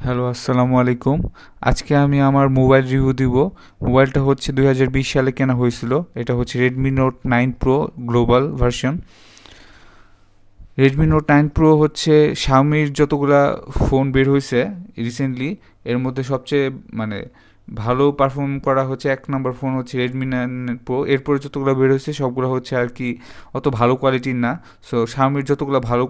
Hello, আসসালামু আলাইকুম। আজকে আমি আমার মোবাইল রিভিউ দিব। মোবাইলটা হচ্ছে 2020 সালে কেনা হয়েছিল। এটা হচ্ছে Redmi note 9 pro global version. Redmi note 9 pro হচ্ছে শাওমির যতগুলা ফোন বের হয়েছে রিসেন্টলি, এর মধ্যে সবচেয়ে মানে ভালো পারফর্ম করা হচ্ছে এক নম্বর ফোন হচ্ছে রেডমি 9 প্রো। এরপরে যতগুলো বের হয়েছে সবগুলো হচ্ছে আর কি অত ভালো কোয়ালিটির না। সো শাওমির যতগুলো ভালো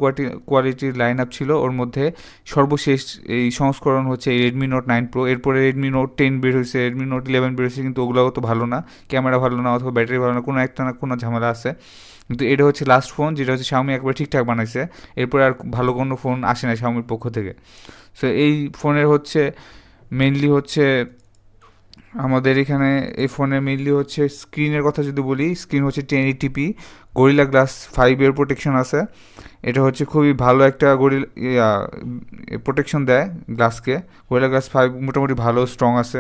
কোয়ালিটির লাইন আপ ছিল ওর মধ্যে সর্বশেষ এই সংস্করণ হচ্ছে এই রেডমি নোট 9 প্রো। এরপরে রেডমি নোট 10 বের হয়েছে, রেডমি নোট 11 বের হয়েছে, কিন্তু ওগুলোও তো ভালো না, ক্যামেরা ভালো না অথবা ব্যাটারি ভালো না, কোনো একটা না কোনো ঝামেলা আছে। কিন্তু এটা হচ্ছে লাস্ট ফোন যেটা হচ্ছে শাওমি একবার ঠিকঠাক বানাইছে। এরপরে আর ভালো কোনো ফোন আসে না শাওমির পক্ষ থেকে। সো এই ফোনের হচ্ছে মেইনলি হচ্ছে আমাদের এখানে এই ফোনে মেইনলি হচ্ছে স্ক্রিনের কথা যদি বলি, স্ক্রিন হচ্ছে 1080p, গরিলা গ্লাস 5 এর প্রোটেকশন আছে। এটা হচ্ছে খুবই ভালো একটা প্রোটেকশন দেয় গ্লাসকে। গরিলা গ্লাস 5 মোটামুটি ভালো স্ট্রং আছে।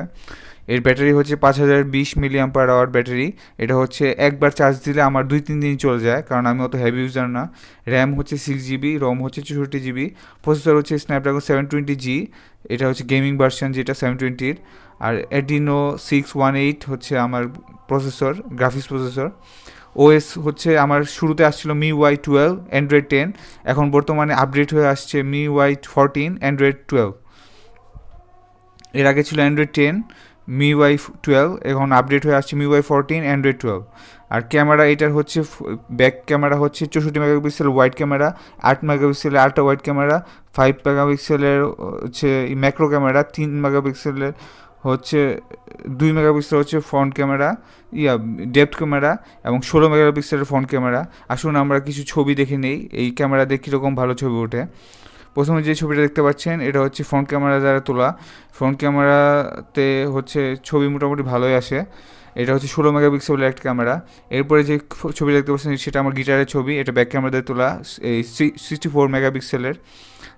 এর ব্যাটারি হচ্ছে 5020 mAh ব্যাটারি। এটা হচ্ছে একবার চার্জ দিলে আমার 2-3 দিন চলে যায়, কারণ আমি অত হেভি ইউজার না। র্যাম হচ্ছে 6 GB, রম হচ্ছে 64 GB। প্রসেসর হচ্ছে স্ন্যাপড্রাগন 720G, এটা হচ্ছে গেমিং ভার্সন যেটা 720-র। আর অ্যাডিনো 618 হচ্ছে আমার প্রসেসর, গ্রাফিক্স প্রসেসর। ওএস হচ্ছে আমার শুরুতে আসছিল MIUI 12 অ্যান্ড্রয়েড 10, এখন বর্তমানে আপডেট হয়ে আসছে MIUI 14 অ্যান্ড্রয়েড 12। এর আগে ছিল অ্যান্ড্রয়েড 10 MIUI 12, এখন আপডেট হয়ে আসছে MIUI 14 অ্যান্ড্রয়েড 12। আর ক্যামেরা এটার হচ্ছে ব্যাক ক্যামেরা হচ্ছে 64 মেগাপিক্সেল ওয়াইড ক্যামেরা, 8 মেগাপিক্সেলের আল্ট্রা ওয়াইড ক্যামেরা, 5 মেগাপিক্সেলের হচ্ছে ম্যাক্রো ক্যামেরা, 3 মেগাপিক্সেলের হচ্ছে 2 মেগাপিক্সেল হচ্ছে ফ্রন্ট ক্যামেরা, ডেপথ ক্যামেরা, এবং 16 মেগাপিক্সেলের ফ্রন্ট ক্যামেরা। আসুন আমরা কিছু ছবি দেখে নেই এই ক্যামেরা দিয়ে কীরকম ভালো ছবি ওঠে। প্রথমে যে ছবিটা দেখতে পাচ্ছেন এটা হচ্ছে ফ্রন্ট ক্যামেরা দ্বারা তোলা। ফ্রন্ট ক্যামেরাতে হচ্ছে ছবি মোটামুটি ভালোই আসে। এটা হচ্ছে 16 মেগাপিক্সেলের একটা ক্যামেরা। এরপরে যে ছবি দেখতে পাচ্ছেন সেটা আমার গিটারের ছবি, এটা ব্যাক ক্যামেরা দিয়ে তোলা, এই 64 মেগাপিক্সেলের।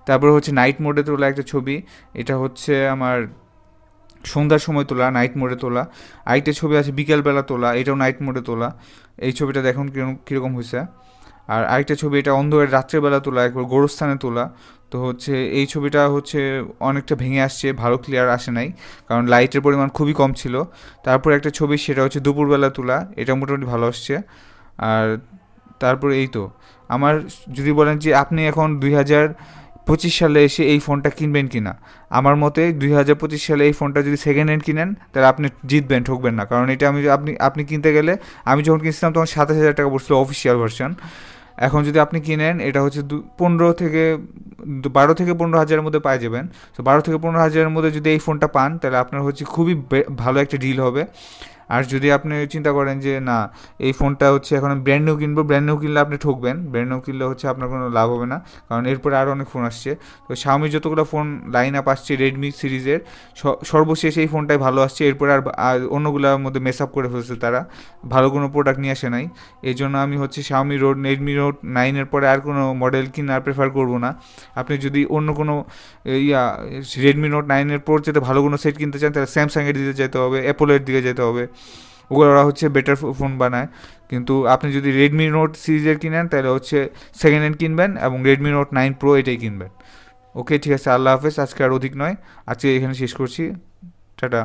তারপরে হচ্ছে নাইট মোডে তোলা একটা ছবি, এটা হচ্ছে আমার সন্ধ্যার সময় তোলা, নাইট মোডে তোলা। আরেকটা ছবি আছে বিকেলবেলা তোলা, এটাও নাইট মোডে তোলা। এই ছবিটা দেখুন কীরকম হয়েছে। আর আরেকটা ছবি এটা অন্ধকার রাত্রেবেলা তোলা, একবার গোরস্থানে তোলা। তো হচ্ছে এই ছবিটা হচ্ছে অনেকটা ভেঙে আসছে, ভালো ক্লিয়ার আসে নাই, কারণ লাইটের পরিমাণ খুবই কম ছিল। তারপর একটা ছবি সেটা হচ্ছে দুপুরবেলা তোলা, এটা মোটামুটি ভালো আসছে। আর তারপর এই তো আমার, যদি বলেন যে আপনি এখন 2025 সালে এসে এই ফোনটা কিনবেন কি না, আমার মতে 2025 সালে এই ফোনটা যদি সেকেন্ড হ্যান্ড কিনেন তাহলে আপনি জিতবেন, ঠকবেন না। কারণ এটা আপনি কিনতে গেলে, আমি যখন কিনছিলাম তখন 27,000 টাকা পড়ছিল অফিসিয়াল ভার্সন। এখন যদি আপনি কিনেন এটা হচ্ছে 12 থেকে 15 হাজারের মধ্যে পাই যাবেন। তো 12 থেকে 15 হাজারের মধ্যে যদি এই ফোনটা পান তাহলে আপনার হচ্ছে খুবই ভালো একটা ডিল হবে। আর যদি আপনি চিন্তা করেন যে না, এই ফোনটা হচ্ছে এখন আমি ব্র্যান্ড নিউ কিনবো, ব্র্যান্ড নিউ কিনলে আপনি ঠকবেন, ব্র্যান্ড নিউ কিনলে হচ্ছে আপনার কোনো লাভ হবে না, কারণ এরপরে আরও অনেক ফোন আসছে। তো শাওমির যতগুলো ফোন লাইন আপ আসছে রেডমি সিরিজের, সর্বশেষ এই ফোনটাই ভালো আসছে। এরপরে আর অন্যগুলোর মধ্যে মেস আপ করে ফেলছে তারা, ভালো কোনো প্রোডাক্ট নিয়ে আসে নাই। এই জন্য আমি হচ্ছে রেডমি নোট 9-এর পরে আর কোনো মডেল কিনার প্রেফার করবো না। আপনি যদি অন্য কোনো রেডমি নোট 9-এর পর যেতে ভালো কোনো সেট কিনতে চান তাহলে স্যামসাংয়ের দিকে যেতে হবে, অ্যাপলের দিকে যেতে হবে, ওরা হচ্ছে বেটার ফোন বানায়। কিন্তু আপনি যদি রেডমি নোট সিরিজের কিনেন তাহলে হচ্ছে সেকেন্ড হ্যান্ড কিনবেন এবং রেডমি নোট 9 প্রো এটাই কিনবেন। ওকে, ঠিক আছে, আল্লাহ হাফেজ। আজকে আর অধিক নয়, আজকে এখানে শেষ করছি। টাটা।